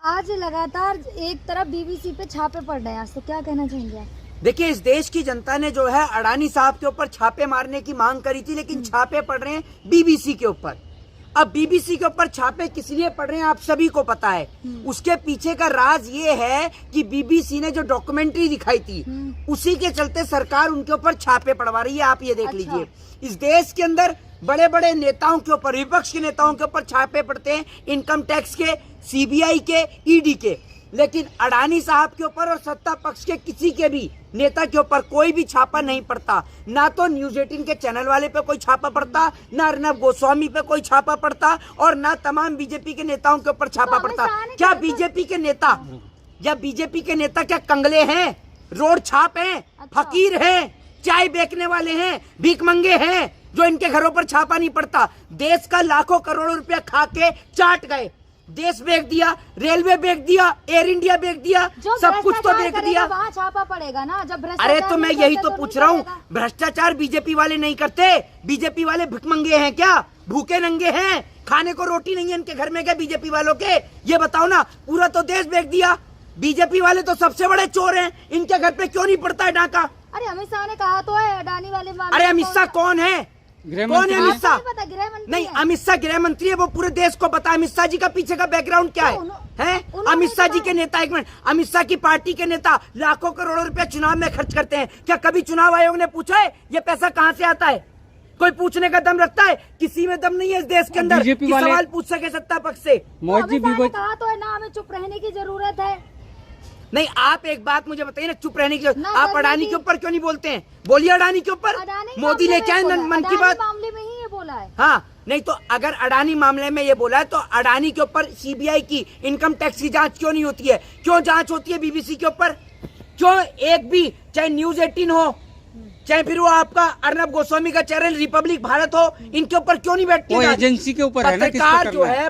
आज लगातार एक तरफ बीबीसी पे छापे पड़ रहे हैं, आज तो क्या कहना चाहेंगे आप? देखिए, इस देश की जनता ने जो है अडानी साहब के ऊपर छापे मारने की मांग करी थी, लेकिन छापे पड़ रहे हैं बीबीसी के ऊपर। अब बीबीसी के ऊपर छापे किस लिए पड़ रहे हैं आप सभी को पता है। उसके पीछे का राज ये है कि बीबीसी ने जो डॉक्यूमेंट्री दिखाई थी उसी के चलते सरकार उनके ऊपर छापे पड़वा रही है। आप ये देख लीजिए, इस देश के अंदर बड़े बड़े नेताओं के ऊपर, विपक्ष के नेताओं के ऊपर छापे पड़ते हैं, इनकम टैक्स के, सीबीआई के, ईडी के, लेकिन अडानी साहब के ऊपर और सत्ता पक्ष के किसी के भी नेता के ऊपर कोई भी छापा नहीं पड़ता। ना तो न्यूज 18 के चैनल वाले पे कोई छापा पड़ता, ना अर्नब गोस्वामी पे कोई छापा पड़ता, और ना तमाम बीजेपी के नेताओं के ऊपर छापा पड़ता। क्या बीजेपी के नेता क्या कंगले हैं, रोड छाप हैं, फकीर हैं, चाय बेचने वाले हैं, भीख मंगे हैं, जो इनके घरों पर छापा नहीं पड़ता? देश का लाखों करोड़ों रुपया खा के चाट गए, देश बेच दिया, रेलवे बेच दिया, एयर इंडिया बेच दिया, सब कुछ तो बेच दिया। वहाँ छापा पड़ेगा ना जब अरे तो मैं यही तो पूछ रहा हूँ, भ्रष्टाचार बीजेपी वाले नहीं करते? बीजेपी वाले भिखमंगे हैं क्या? भूखे नंगे हैं? खाने को रोटी नहीं है इनके घर में क्या बीजेपी वालों के? ये बताओ ना, पूरा तो देश बेच दिया। बीजेपी वाले तो सबसे बड़े चोर हैं, इनके घर पे क्यों नहीं पड़ता है डाका? अरे अमित शाह ने कहा तो है अडानी वाले। अरे अमित शाह कौन है? कौन है अमित शाह? नहीं, अमित शाह गृह मंत्री है, वो पूरे देश को पता है। अमित शाह जी का पीछे का बैकग्राउंड क्या है? अमित शाह जी के नेता, एक मिनट, अमित शाह की पार्टी के नेता लाखों करोड़ों रुपया चुनाव में खर्च करते हैं। क्या कभी चुनाव आयोग ने पूछा है ये पैसा कहाँ से आता है? कोई पूछने का दम रखता है? किसी में दम नहीं है इस देश के अंदर कि सवाल पूछ सके सत्ता पक्ष से। कहा तो है ना, हमें चुप रहने की जरूरत है। नहीं, आप एक बात मुझे बताइए ना, चुप रहने की आप अडानी के ऊपर क्यों नहीं बोलते हैं? बोलिए अडानी के ऊपर। मोदी लेके आए मन की बात मामले में ही ये बोला है। हाँ, नहीं तो अगर अडानी मामले में ये बोला है तो अडानी के ऊपर सीबीआई की इनकम टैक्स की जांच क्यों नहीं होती है? क्यों जांच होती है बीबीसी के ऊपर? क्यों एक भी, चाहे न्यूज 18 हो, चाहे फिर वो आपका अर्नब गोस्वामी का चैनल रिपब्लिक भारत हो, इनके ऊपर क्यों नहीं बैठती? एजेंसी के ऊपर है ना। पत्रकार जो है,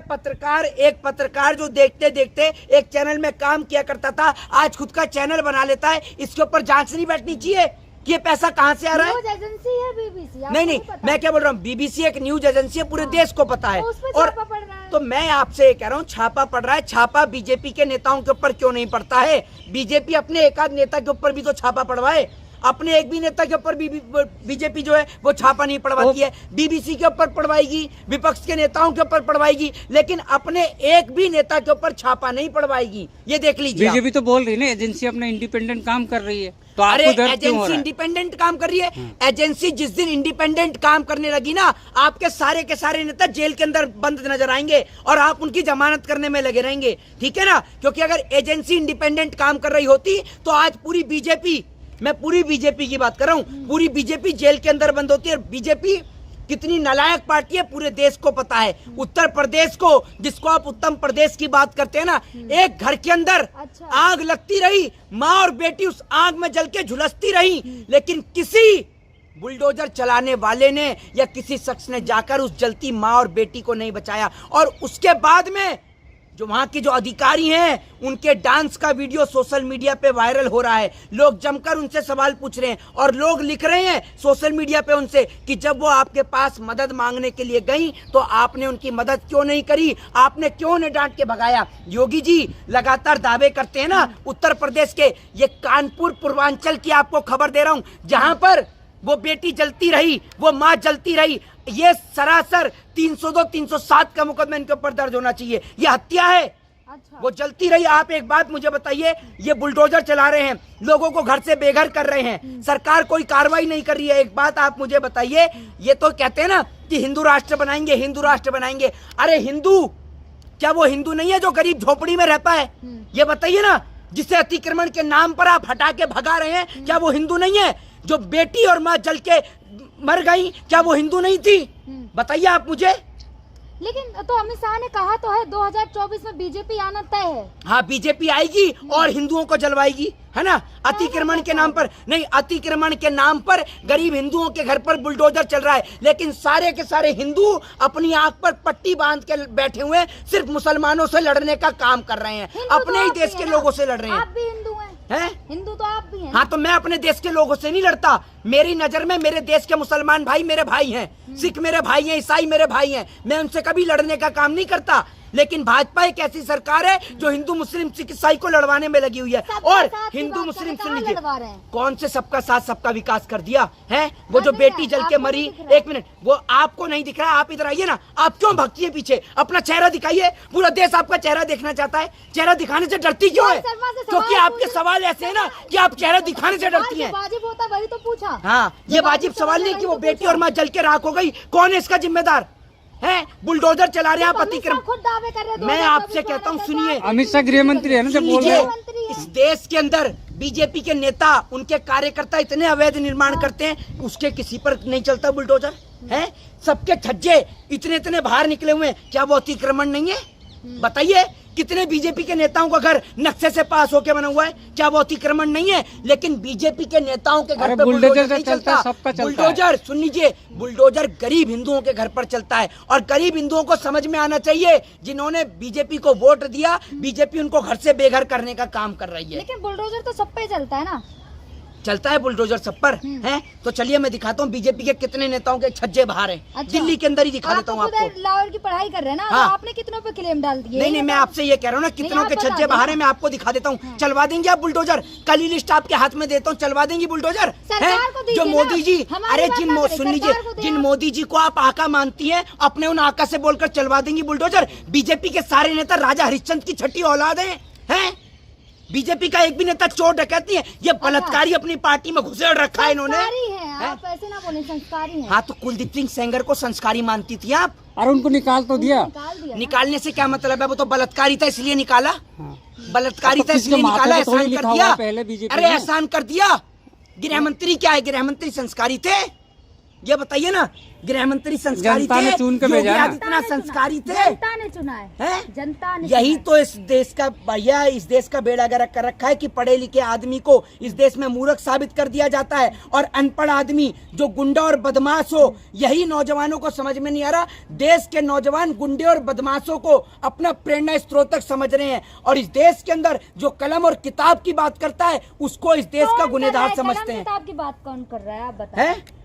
एक पत्रकार जो देखते देखते एक चैनल में काम किया करता था, आज खुद का चैनल बना लेता है, इसके ऊपर जांच नहीं बैठनी चाहिए कि ये पैसा कहाँ से आ रहा है? न्यूज एजेंसी है बीबीसी। नहीं, मैं क्या बोल रहा हूँ, बीबीसी एक न्यूज एजेंसी है, पूरे देश को पता है। और तो मैं आपसे कह रहा हूँ, छापा पड़ रहा है। छापा बीजेपी के नेताओं के ऊपर क्यों नहीं पड़ता है? बीजेपी अपने एक आध नेता के ऊपर भी तो छापा पड़वाए। अपने एक भी नेता के ऊपर बीजेपी जो है वो छापा नहीं पड़वाती है। बीबीसी के ऊपर पड़वाएगी, विपक्ष के नेताओं के ऊपर पड़वाएगी, लेकिन अपने एक भी नेता के ऊपर छापा नहीं पड़वाएगी। ये देख लीजिए। बीजेपी तो बोल रही है ना एजेंसी अपना इंडिपेंडेंट काम कर रही है, तो अरे एजेंसी इंडिपेंडेंट काम कर रही है? एजेंसी जिस दिन इंडिपेंडेंट काम करने लगी ना, आपके सारे के सारे नेता जेल के अंदर बंद नजर आएंगे और आप उनकी जमानत करने में लगे रहेंगे, ठीक है ना? क्योंकि अगर एजेंसी इंडिपेंडेंट काम कर रही होती तो आज पूरी बीजेपी, मैं पूरी बीजेपी की बात कर रहा हूँ, पूरी बीजेपी जेल के अंदर बंद होती है। बीजेपी कितनी नालायक पार्टी है पूरे देश को पता है। उत्तर प्रदेश को, जिसको आप उत्तम प्रदेश की बात करते हैं ना, एक घर के अंदर आग लगती रही, माँ और बेटी उस आग में जल के झुलसती रही, लेकिन किसी बुलडोजर चलाने वाले ने या किसी शख्स ने जाकर उस जलती माँ और बेटी को नहीं बचाया। और उसके बाद में जो वहां के जो अधिकारी हैं, उनके डांस का वीडियो सोशल मीडिया पे वायरल हो रहा है। लोग जमकर उनसे सवाल पूछ रहे हैं और लोग लिख रहे हैं सोशल मीडिया पे उनसे कि जब वो आपके पास मदद मांगने के लिए गई तो आपने उनकी मदद क्यों नहीं करी? आपने क्यों उन्हें डांट के भगाया? योगी जी लगातार दावे करते हैं ना उत्तर प्रदेश के, ये कानपुर पूर्वांचल की आपको खबर दे रहा हूं, जहां पर वो बेटी जलती रही, वो माँ जलती रही। ये सरासर 302, 307 का मुकदमा इनके ऊपर दर्ज होना चाहिए। ये हत्या है। अच्छा। वो जलती रही। आप एक बात मुझे बताइए, ये बुलडोजर चला रहे हैं, लोगों को घर से बेघर कर रहे हैं, सरकार कोई कार्रवाई नहीं कर रही है। एक बात आप मुझे बताइए, ये तो कहते हैं ना कि हिंदू राष्ट्र बनाएंगे, हिंदू राष्ट्र बनाएंगे। अरे हिंदू, क्या वो हिंदू नहीं है जो गरीब झोपड़ी में रहता है? ये बताइए ना, जिसे अतिक्रमण के नाम पर आप हटा के भगा रहे हैं, क्या वो हिंदू नहीं है? जो बेटी और माँ जल के मर गई, क्या वो हिंदू नहीं थी? बताइए आप मुझे। लेकिन तो अमित शाह ने कहा तो है 2024 में बीजेपी आना तय है। हाँ, बीजेपी आएगी और हिंदुओं को जलवाएगी, है ना? अतिक्रमण के नाम पर नहीं, अतिक्रमण के नाम पर गरीब हिंदुओं के घर पर बुलडोजर चल रहा है, लेकिन सारे के सारे हिंदू अपनी आंख पर पट्टी बांध के बैठे हुए सिर्फ मुसलमानों से लड़ने का काम कर रहे हैं, अपने ही देश के लोगों से लड़ रहे हैं। आप भी हिंदू हैं? हिंदू तो आप भी हैं। हाँ, तो मैं अपने देश के लोगों से नहीं लड़ता। मेरी नजर में मेरे देश के मुसलमान भाई मेरे भाई हैं, सिख मेरे भाई हैं, ईसाई मेरे भाई हैं। मैं उनसे कभी लड़ने का काम नहीं करता। लेकिन भाजपा एक ऐसी सरकार है जो हिंदू मुस्लिम सिख ईसाई को लड़वाने में लगी हुई है। और हिंदू मुस्लिम सुन लीजिए, कौन से सबका साथ सबका विकास कर दिया है? वो जो बेटी जल के मरी, एक मिनट, वो आपको नहीं दिख रहा? आप इधर आइए ना, आप क्यों भागती है पीछे? अपना चेहरा दिखाइए, पूरा देश आपका चेहरा देखना चाहता है। चेहरा दिखाने से डरती क्यों है? क्योंकि आपके सवाल ऐसे है ना कि आप चेहरा दिखाने से डरती हैं। वाजिब होता वही तो पूछा। हाँ, ये वाजिब सवाल नहीं कि वो बेटी और माँ जल के राख हो गई, कौन है इसका जिम्मेदार? है बुलडोजर चला रहे हैं आप अतिक्रम। खुद दावे कर रहे हैं, मैं आपसे कहता हूँ, सुनिए, अमित शाह गृह मंत्री है ना, जब बोल रहे हैं इस देश के अंदर बीजेपी के नेता, उनके कार्यकर्ता इतने अवैध निर्माण करते हैं, उसके किसी पर नहीं चलता बुलडोजर है? सबके छज्जे इतने इतने बाहर निकले हुए हैं, क्या वो अतिक्रमण नहीं है? बताइए, कितने बीजेपी के नेताओं का घर नक्शे से पास होके बना हुआ है, क्या वो अतिक्रमण नहीं है? लेकिन बीजेपी के नेताओं के घर पे बुलडोजर नहीं चलता। बुलडोजर, सुन लीजिए, बुलडोजर गरीब हिंदुओं के घर पर चलता है। और गरीब हिंदुओं को समझ में आना चाहिए, जिन्होंने बीजेपी को वोट दिया, बीजेपी उनको घर से बेघर करने का काम कर रही है। लेकिन बुलडोजर तो सब पे चलता है ना। चलता है बुलडोजर सब पर है? तो चलिए मैं दिखाता हूँ बीजेपी के कितने नेताओं के छज्जे बाहर हैं। अच्छा। दिल्ली के अंदर ही दिखा देता हूँ आप आपको। लॉयर की पढ़ाई कर रहे हैं ना, हाँ। तो आपने कितनों पे क्लेम डाल दिए? नहीं, मैं आपसे ये कह रहा हूँ ना, कितनों के छज्जे बाहर हैं, मैं आपको दिखा देता हूँ। चलवा देंगे आप बुलडोजर? कल ही लिस्ट आपके हाथ में देता हूँ, चलवा देंगी बुलडोजर? सरकार को दीजिए जो मोदी जी, ना, अरे हमारी बात ना सुन करें, लीजिए, सरकार को दें जिन आप। मोदी जी को आप आका मानती हैं, अपने उन आका से बोलकर चलवा देंगी बुलडोजर? बीजेपी के सारे नेता राजा हरिश्चंद्र की छठी औलाद हैं? बीजेपी का एक भी नेता चोर डकैती है? ये बलात्कारी अपनी पार्टी में घुसेड़ रखा है इन्होंने। संस्कारी हैं आप, ऐसे ना बोले, संस्कारी हैं। हाँ, तो कुलदीप सिंह सेंगर को संस्कारी मानती थी आप? और उनको निकाल तो दिया। निकाल दिया ना। निकालने से क्या मतलब है? वो तो बलात्कारी था इसलिए निकाला। हाँ। बलात्कारी अब तो था इसलिए किसके निकाला, माथे पे थोड़ी एहसान लिखा कर हुआ दिया। है पहले बीजेपी अरे में। एहसान कर दिया। गृह मंत्री क्या है? गृह मंत्री संस्कारी थे? ये बताइए ना, गृह मंत्री संस्कारी जनता ने थे? चुन के योगी भेजा ना। आदित्यनाथ संस्कारी थे? जनता ने चुना है, हैं? जनता ने यही चुना तो इस देश का भैया, इस देश का बेड़ा गर्क कर रखा है कि पढ़े लिखे आदमी को इस देश में मूर्ख साबित कर दिया जाता है, और अनपढ़ आदमी जो गुंडा और बदमाश हो, यही नौजवानों को समझ में नहीं आ रहा। देश के नौजवान गुंडे और बदमाशों को अपना प्रेरणा स्रोत तक समझ रहे हैं, और इस देश के अंदर जो कलम और किताब की बात करता है, उसको इस देश का कौन कर रहा गुनहगार है? समझते कलम हैं। किताब की बात कौन कर रहा है, आप बताएं। है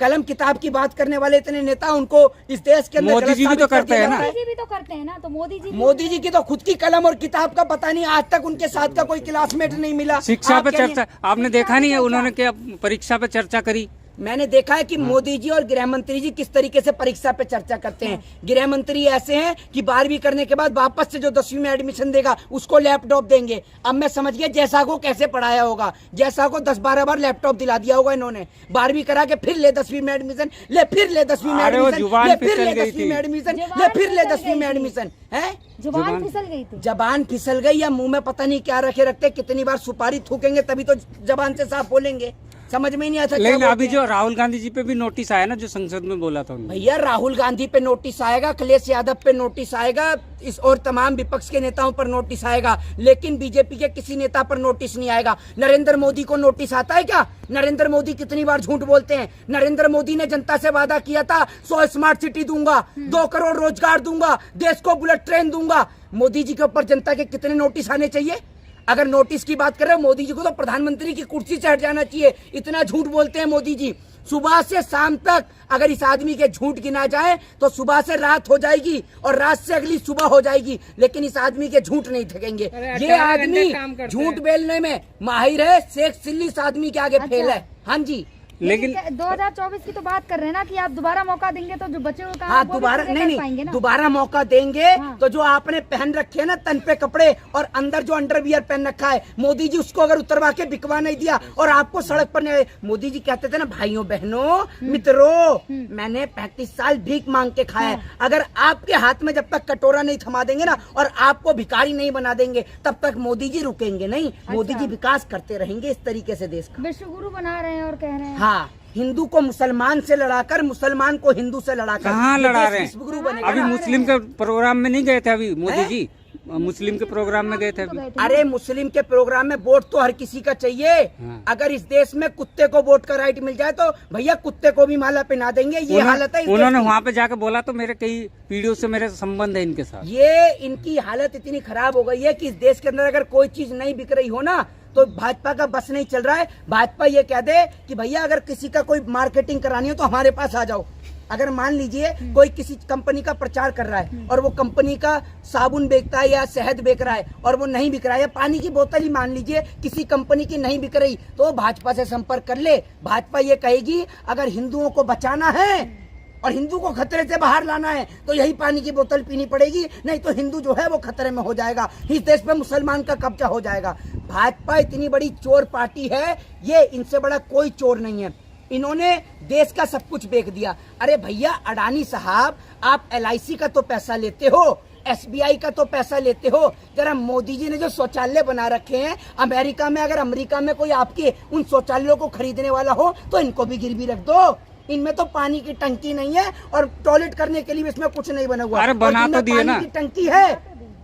कलम किताब की बात करने वाले इतने नेता, उनको इस देश के अंदर मोदी गलत जी भी साबित तो कर करते दिया हैं ना। जाता है। मोदी जी भी तो करते हैं ना, तो मोदी जी भी- मोदी जी की तो खुद की कलम और किताब का पता नहीं, आज तक उनके साथ का कोई क्लासमेट नहीं मिला। शिक्षा आप पे कह रही हैं- चर्चा आपने देखा नहीं है, उन्होंने क्या परीक्षा पे चर्चा करी? मैंने देखा है कि मोदी जी और गृह मंत्री जी किस तरीके से परीक्षा पे चर्चा करते हैं। गृह मंत्री ऐसे हैं कि 12वीं करने के बाद वापस से जो 10वीं में एडमिशन देगा उसको लैपटॉप देंगे। अब मैं समझ गया जैसा को कैसे पढ़ाया होगा। जैसा को 10-12 बार लैपटॉप दिला दिया होगा इन्होंने। 12वीं करा के फिर ले 10वीं में एडमिशन, ले फिर ले 10वीं में अरे वो एडमिशन, जुबान ले फिर फिसल ले गई 10वीं थी। में एडमिशन, जुबान ले फिर ले फिसल 10वीं में गई थी। एडमिशन है। जुबान फिसल गई थी। जबान फिसल गई या मुंह में पता नहीं क्या रखे रखते, कितनी बार सुपारी थूकेंगे तभी तो जबान से साफ बोलेंगे। समझ में ही नहीं आता क्या लेकिन बोलते अभी हैं। जो राहुल गांधी जी पे भी नोटिस आया ना, जो संसद में बोला था उन्होंने। भैया राहुल गांधी पे नोटिस आएगा, अखिलेश यादव पे नोटिस आएगा, इस और तमाम विपक्ष के नेताओं पर नोटिस आएगा, लेकिन बीजेपी के किसी नेता पर नोटिस नहीं आएगा। नरेंद्र मोदी को नोटिस आता है क्या? नरेंद्र मोदी कितनी बार झूठ बोलते हैं। नरेंद्र मोदी ने जनता से वादा किया था 100 स्मार्ट सिटी दूंगा, 2 करोड़ रोजगार दूंगा, देश को बुलेट ट्रेन दूंगा। मोदी जी के ऊपर जनता के कितने नोटिस आने चाहिए? अगर नोटिस की बात कर रहे हो, मोदी जी को तो प्रधानमंत्री की कुर्सी से हट जाना चाहिए, इतना झूठ बोलते हैं मोदी जी। सुबह से शाम तक अगर इस आदमी के झूठ गिना जाए तो सुबह से रात हो जाएगी और रात से अगली सुबह हो जाएगी, लेकिन इस आदमी के झूठ नहीं थकेंगे। ये आदमी झूठ बोलने में माहिर है, शेख सिल्ली इस आदमी के आगे फेल है। हाँ जी, लेकिन 2024 की तो बात कर रहे हैं ना कि आप दोबारा मौका देंगे तो जो बचे हुए काम हाँ वो भी दोबारा पूरे नहीं कर पाएंगे नहीं ना। दोबारा मौका देंगे। हाँ। तो जो आपने पहन रखे है ना तन पे कपड़े और अंदर जो अंडरवियर पहन रखा है, मोदी जी उसको अगर उतरवा के बिकवा नहीं दिया और आपको सड़क पर नहीं, मोदी जी कहते थे ना भाइयों बहनों मित्रों, मैंने 35 साल भीख मांग के खाया है। अगर आपके हाथ में जब तक कटोरा नहीं थमा देंगे ना और आपको भिखारी नहीं बना देंगे, तब तक मोदी जी रुकेंगे नहीं। मोदी जी विकास करते रहेंगे इस तरीके से देश का। विश्व गुरु बना रहे हैं और कह रहे हैं हाँ, हिंदू को मुसलमान से लड़ाकर, मुसलमान को हिंदू से लड़ाकर कहाँ ये लड़ा देश रहे विश्वगुरु हैं? बनेगा अभी ना। मुस्लिम के प्रोग्राम में नहीं गए थे अभी मोदी हैं? जी? मुस्लिम के प्रोग्राम में गए थे अभी। अरे मुस्लिम के प्रोग्राम में वोट तो हर किसी का चाहिए। हाँ। अगर इस देश में कुत्ते को वोट का राइट मिल जाए तो भैया कुत्ते को भी माला पहना देंगे। ये हालत है इस देश उन्होंने की। वहाँ पे जाके बोला तो मेरे कई पीढ़ियों से मेरे संबंध है इनके साथ। ये इनकी हालत इतनी खराब हो गई है कि इस देश के अंदर अगर कोई चीज नहीं बिक रही हो ना तो भाजपा का बस नहीं चल रहा है। भाजपा ये कह दे कि भैया अगर किसी का कोई मार्केटिंग करानी हो तो हमारे पास आ जाओ, अगर मान लीजिए कोई किसी कंपनी का प्रचार कर रहा है और वो कंपनी का साबुन बेचता है या शहद बेच रहा है और वो नहीं बिक रहा है, या पानी की बोतल ही मान लीजिए किसी कंपनी की नहीं बिक रही, तो वो भाजपा से संपर्क कर ले। भाजपा ये कहेगी अगर हिंदुओं को बचाना है और हिंदू को खतरे से बाहर लाना है तो यही पानी की बोतल पीनी पड़ेगी, नहीं तो हिंदू जो है वो खतरे में हो जाएगा, इस देश पे मुसलमान का कब्जा हो जाएगा। भाजपा इतनी बड़ी चोर पार्टी है, ये इनसे बड़ा कोई चोर नहीं है। इन्होंने देश का सब कुछ बेच दिया। अरे भैया अडानी साहब, आप LIC का तो पैसा लेते हो, SBI का तो पैसा लेते हो, जरा मोदी जी ने जो शौचालय बना रखे हैं अमेरिका में, अगर अमेरिका में कोई आपके उन शौचालयों को खरीदने वाला हो तो इनको भी गिरवी रख दो। इनमें तो पानी की टंकी नहीं है और टॉयलेट करने के लिए भी इसमें कुछ नहीं बना हुआ। अरे बना तो दिए ना। पानी की टंकी है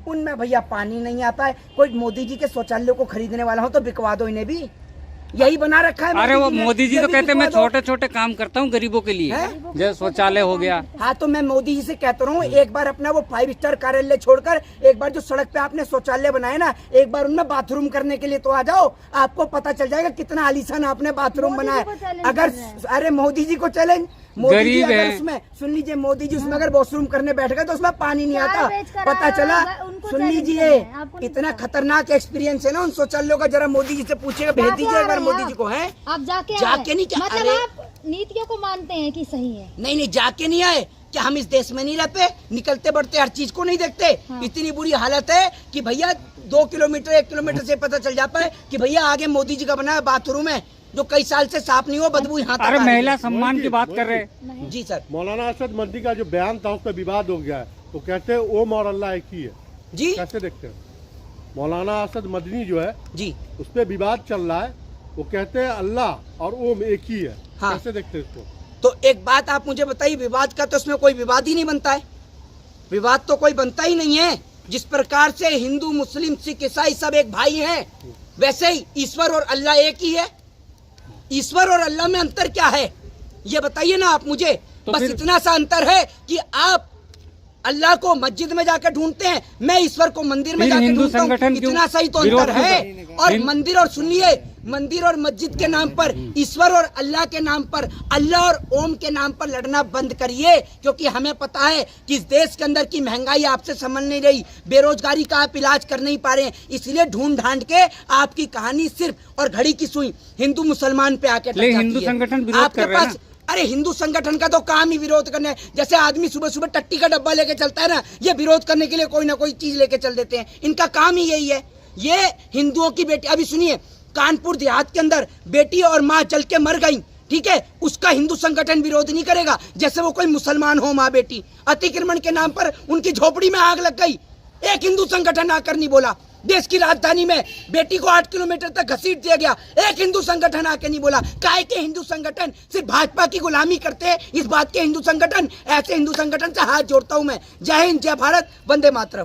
उनमें भैया पानी नहीं आता है। कोई मोदी जी के शौचालय को खरीदने वाला हो तो बिकवा दो इन्हें भी, यही बना रखा है। अरे वो मोदी जी तो कहते हैं मैं छोटे छोटे काम करता हूँ गरीबों के लिए, जैसे शौचालय हो गया। हाँ तो मैं मोदी जी से कहता हूँ एक बार अपना वो 5 स्टार कार्यालय छोड़कर एक बार जो सड़क पे आपने शौचालय बनाए ना, एक बार उनमें बाथरूम करने के लिए तो आ जाओ, आपको पता चल जाएगा कितना आलीशान आपने बाथरूम बनाया। अगर अरे मोदी जी को चैलेंज, मोदी जी अगर उसमें सुन लीजिए, मोदी जी उसमें अगर वॉशरूम करने बैठ गए तो उसमें पानी नहीं आता, पता चला। सुन लीजिए इतना खतरनाक एक्सपीरियंस है ना उन शौचालयों का, जरा मोदी जी से पूछिएगा, भेज दीजिए एक बार मोदी जी को। है आप जाके नहीं क्या, मतलब अरे आप नीतियों को मानते हैं कि सही है? नहीं जाके नहीं आए क्या, हम इस देश में नहीं रहते, निकलते बढ़ते हर चीज को नहीं देखते? इतनी बुरी हालत है कि भैया 2 किलोमीटर 1 किलोमीटर से पता चल जाता है कि भैया आगे मोदी जी का बना बाथरूम है जो कई साल से साफ नहीं हो, बदबू यहाँ तक। अरे महिला सम्मान की बात कर रहे हैं। जी सर। मौलाना असद मदनी का जो बयान था उस पर विवाद हो गया है, वो कहते हैं ओम और अल्लाह एक ही है जी, कैसे देखते हैं? मौलाना असद मदनी जो है जी उस पर विवाद चल रहा है, वो कहते हैं अल्लाह और ओम एक ही है। हाँ। कैसे देखते हैं इसको? तो एक बात आप मुझे बताइए, विवाद का तो इसमें कोई विवाद ही नहीं बनता है, विवाद तो कोई बनता ही नहीं है। जिस प्रकार से हिंदू मुस्लिम सिख ईसाई सब एक भाई हैं, वैसे ही ईश्वर और अल्लाह एक ही है। ईश्वर और अल्लाह में अंतर क्या है ये बताइए ना आप मुझे। तो बस इतना सा अंतर है कि आप अल्लाह को मस्जिद में जाकर ढूंढते हैं, मैं ईश्वर को मंदिर में जाकर ढूंढता हूं, इतना सही तो अंतर है। और मंदिर और सुनिए, मंदिर और मस्जिद के नाम पर, ईश्वर और अल्लाह के नाम पर, अल्लाह और ओम के नाम पर लड़ना बंद करिए, क्योंकि हमें पता है कि इस देश के अंदर की महंगाई आपसे समझ नहीं रही, बेरोजगारी का आप इलाज कर नहीं पा रहे हैं, इसलिए ढूंढ ढांड के आपकी कहानी सिर्फ और घड़ी की सुई हिंदू मुसलमान पे आके हिंदू संगठन विरोध कर रहे हैं। अरे हिंदू संगठन का तो काम ही विरोध करना है। जैसे आदमी सुबह सुबह टट्टी का डब्बा लेके चलता है ना, ये विरोध करने के लिए कोई ना कोई चीज लेके चल देते हैं, इनका काम ही यही है। ये हिंदुओं की बेटी, अभी सुनिए, कानपुर देहात के अंदर बेटी और माँ जल के मर गई, ठीक है, उसका हिंदू संगठन विरोध नहीं करेगा, जैसे वो कोई मुसलमान हो माँ बेटी। अतिक्रमण के नाम पर उनकी झोपड़ी में आग लग गई, एक हिंदू संगठन आकर नहीं बोला। देश की राजधानी में बेटी को 8 किलोमीटर तक घसीट दिया गया, एक हिंदू संगठन आके नहीं बोला। काहे के हिंदू संगठन सिर्फ भाजपा की गुलामी करते हैं, इस बात के हिंदू संगठन, ऐसे हिंदू संगठन से हाथ जोड़ता हूं मैं। जय हिंद, जय भारत, वंदे मातरम।